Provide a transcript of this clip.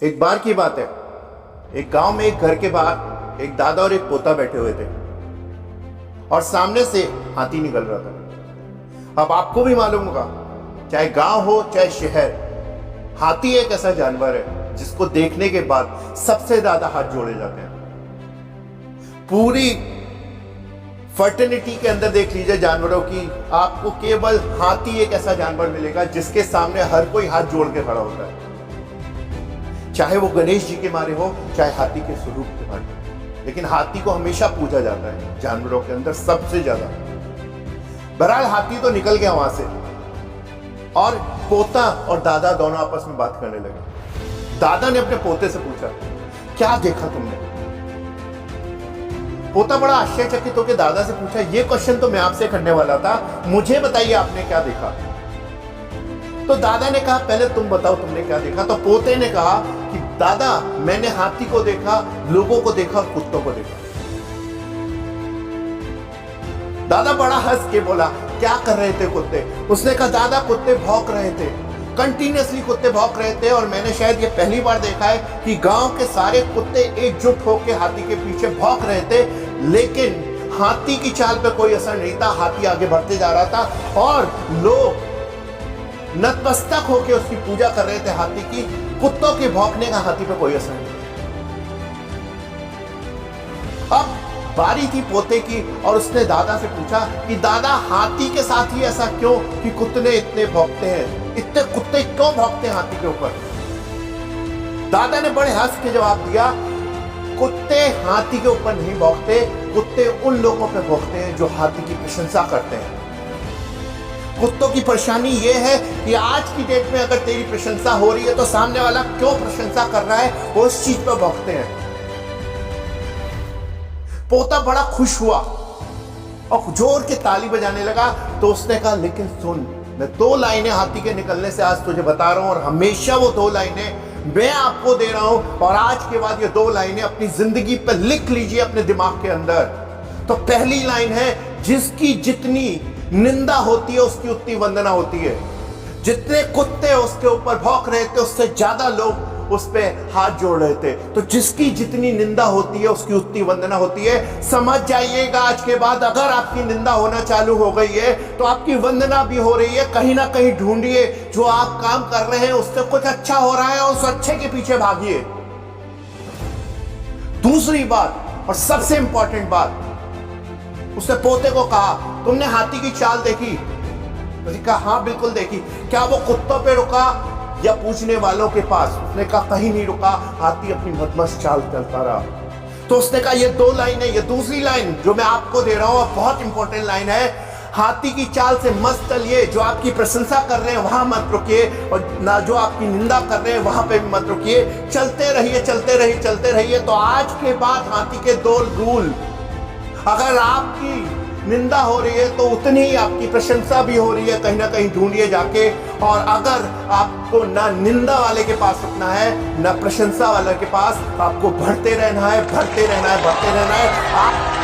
एक बार की बात है, एक गांव में एक घर के बाहर एक दादा और एक पोता बैठे हुए थे और सामने से हाथी निकल रहा था। अब आपको भी मालूम होगा, चाहे गांव हो चाहे शहर, हाथी एक ऐसा जानवर है जिसको देखने के बाद सबसे ज्यादा हाथ जोड़े जाते हैं। पूरी फर्टिलिटी के अंदर देख लीजिए जानवरों की, आपको केवल हाथी एक ऐसा जानवर मिलेगा जिसके सामने हर कोई हाथ जोड़ के खड़ा होता है, चाहे वो गणेश जी के मारे हो चाहे हाथी के स्वरूप के मारे। लेकिन हाथी को हमेशा पूजा जाता है जानवरों के अंदर सबसे ज्यादा। बहरहाल हाथी तो निकल गया वहां से और पोता और दादा दोनों आपस में बात करने लगे। दादा ने अपने पोते से पूछा, क्या देखा तुमने? पोता बड़ा आश्चर्यचकित होकर दादा से पूछा, ये क्वेश्चन तो मैं आपसे करने वाला था, मुझे बताइए आपने क्या देखा? तो दादा ने कहा, पहले तुम बताओ तुमने क्या देखा। तो पोते ने कहा कि दादा, मैंने हाथी को देखा, लोगों को देखा और कुत्तों को देखा। दादा बड़ा हंस के बोला, क्या कर रहे थे कुत्ते? उसने कहा, दादा कुत्ते भौंक रहे थे, कंटिन्यूअसली कुत्ते भौंक रहे थे और मैंने शायद ये पहली बार देखा है कि गांव के सारे कुत्ते एकजुट होकर हाथी के पीछे भौंक रहे थे, लेकिन हाथी की चाल पे कोई असर नहीं था। हाथी आगे बढ़ते जा रहा था और लोग नतमस्तक होकर उसकी पूजा कर रहे थे हाथी की। कुत्तों के भौंकने का हाथी पे कोई असर नहीं। अब बारी थी पोते की और उसने दादा से पूछा कि दादा, हाथी के साथ ही ऐसा क्यों कि कुत्ते इतने भौंकते हैं, इतने कुत्ते क्यों भौंकते हैं हाथी के ऊपर? दादा ने बड़े हंस के जवाब दिया, कुत्ते हाथी के ऊपर नहीं भौंकते, कुत्ते उन लोगों पे भौंकते हैं जो हाथी की प्रशंसा करते हैं। कुत्तों की परेशानी यह है कि आज की डेट में अगर तेरी प्रशंसा हो रही है तो सामने वाला क्यों प्रशंसा कर रहा है, वो उस चीज पर भौंकते हैं। पोता बड़ा खुश हुआ और जोर के ताली बजाने लगा। तो उसने कहा, लेकिन सुन, मैं 2 लाइनें हाथी के निकलने से आज तुझे बता रहा हूं और हमेशा वो 2 लाइनें मैं आपको दे रहा हूं और आज के बाद ये 2 लाइनें अपनी जिंदगी पर लिख लीजिए अपने दिमाग के अंदर। तो पहली लाइन है, जिसकी जितनी निंदा होती है उसकी उतनी वंदना होती है। जितने कुत्ते उसके ऊपर भौंक रहे थे उससे ज्यादा लोग उस पे हाथ जोड़ रहे थे। तो जिसकी जितनी निंदा होती है उसकी उतनी वंदना होती है। समझ जाइएगा, आज के बाद अगर आपकी निंदा होना चालू हो गई है तो आपकी वंदना भी हो रही है। कहीं ना कहीं ढूंढिए, जो आप काम कर रहे हैं उससे कुछ अच्छा हो रहा है और उस अच्छे के पीछे भागिए। दूसरी बात और सबसे इंपॉर्टेंट बात, उसने पोते को कहा, तुमने हाथी की चाल देखी? उसने कहा, हाँ बिल्कुल देखी। क्या वो कुत्तों पे रुका या पूछने वालों के पास? उसने कहा, कहीं नहीं रुका, हाथी अपनी मदमस्त चाल चलता रहा। तो उसने कहा, ये 2 लाइन है। ये दूसरी लाइन जो मैं आपको दे रहा हूं बहुत इंपॉर्टेंट लाइन है। हाथी की चाल से मत चलिए, जो आपकी प्रशंसा कर रहे हैं वहां मत रुकिए और ना जो आपकी निंदा कर रहे हैं वहां पे भी मत रुकिए। चलते रहिए, चलते रहिए, चलते रहिए। तो आज के बाद हाथी के 2 रूल, अगर आपकी निंदा हो रही है तो उतनी ही आपकी प्रशंसा भी हो रही है। कहीं ना कहीं ढूंढिए जाके। और अगर आपको ना निंदा वाले के पास रुकना है ना प्रशंसा वाले के पास, आपको बढ़ते रहना है, बढ़ते रहना है, बढ़ते रहना है। आप